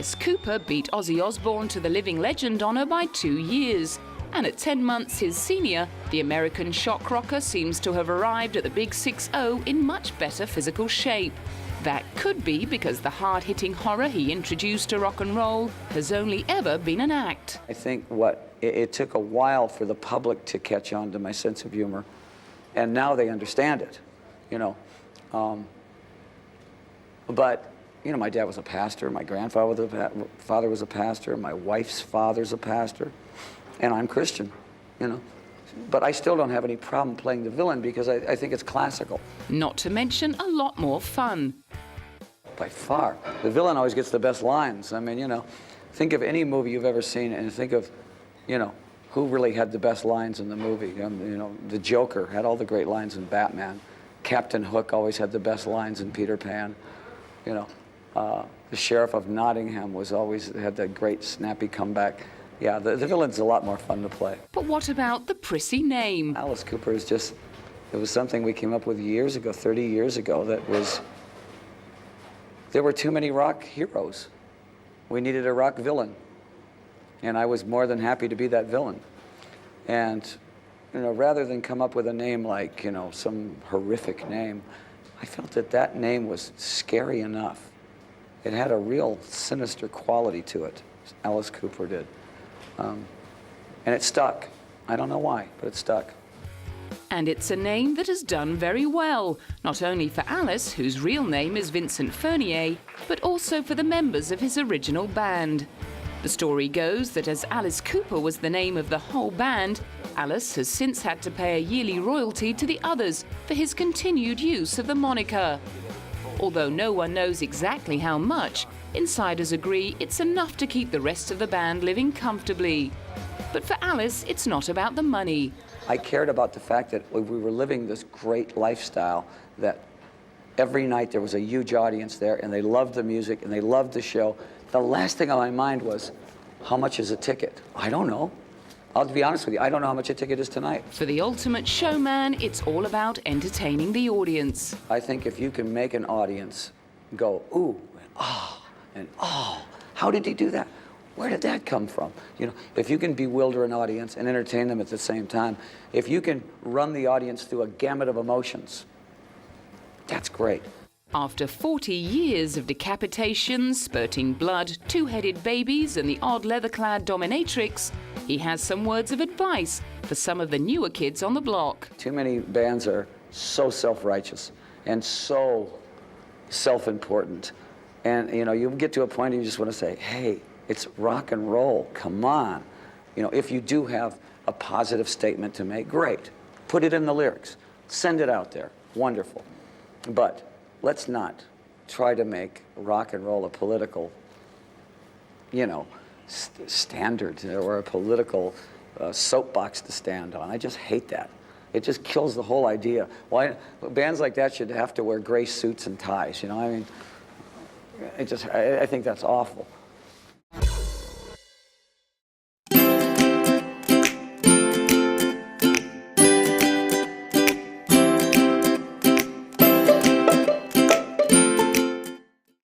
Alice Cooper beat Ozzy Osbourne to the living legend honour by 2 years. And at 10 months his senior, the American shock rocker seems to have arrived at the Big 6-0 in much better physical shape. That could be because the hard-hitting horror he introduced to rock and roll has only ever been an act. I think it took a while for the public to catch on to my sense of humor, and now they understand it, you know. But, you know, my dad was a pastor, my father was a pastor, my wife's father's a pastor, and I'm Christian, you know. But I still don't have any problem playing the villain because I think it's classical. Not to mention a lot more fun. By far. The villain always gets the best lines. I mean, you know, think of any movie you've ever seen and think of, you know, who really had the best lines in the movie. You know, the Joker had all the great lines in Batman. Captain Hook always had the best lines in Peter Pan. You know, the Sheriff of Nottingham had that great snappy comeback. Yeah, the villain's a lot more fun to play. But what about the prissy name? Alice Cooper is just, it was something we came up with years ago, 30 years ago, that was, there were too many rock heroes. We needed a rock villain. And I was more than happy to be that villain. And, you know, rather than come up with a name like, you know, some horrific name, I felt that that name was scary enough. It had a real sinister quality to it. Alice Cooper did. And it stuck. I don't know why, but it stuck. And it's a name that has done very well, not only for Alice, whose real name is Vincent Furnier, but also for the members of his original band. The story goes that as Alice Cooper was the name of the whole band, Alice has since had to pay a yearly royalty to the others for his continued use of the moniker. Although no one knows exactly how much, insiders agree it's enough to keep the rest of the band living comfortably. But for Alice, it's not about the money. I cared about the fact that we were living this great lifestyle, that every night there was a huge audience there, and they loved the music, and they loved the show. The last thing on my mind was, how much is a ticket? I don't know. I'll be honest with you, I don't know how much a ticket is tonight. For the ultimate showman, it's all about entertaining the audience. I think if you can make an audience go, ooh, and oh, how did he do that? Where did that come from? You know, if you can bewilder an audience and entertain them at the same time, if you can run the audience through a gamut of emotions, that's great. After 40 years of decapitations, spurting blood, two-headed babies, and the odd leather-clad dominatrix, he has some words of advice for some of the newer kids on the block. Too many bands are so self-righteous and so self-important. And, you know, you get to a point and you just want to say, hey, it's rock and roll, come on. You know, if you do have a positive statement to make, great. Put it in the lyrics. Send it out there. Wonderful. But let's not try to make rock and roll a political, you know, standard or a political soapbox to stand on. I just hate that. It just kills the whole idea. Why bands like that should have to wear gray suits and ties, you know? I mean, I think that's awful.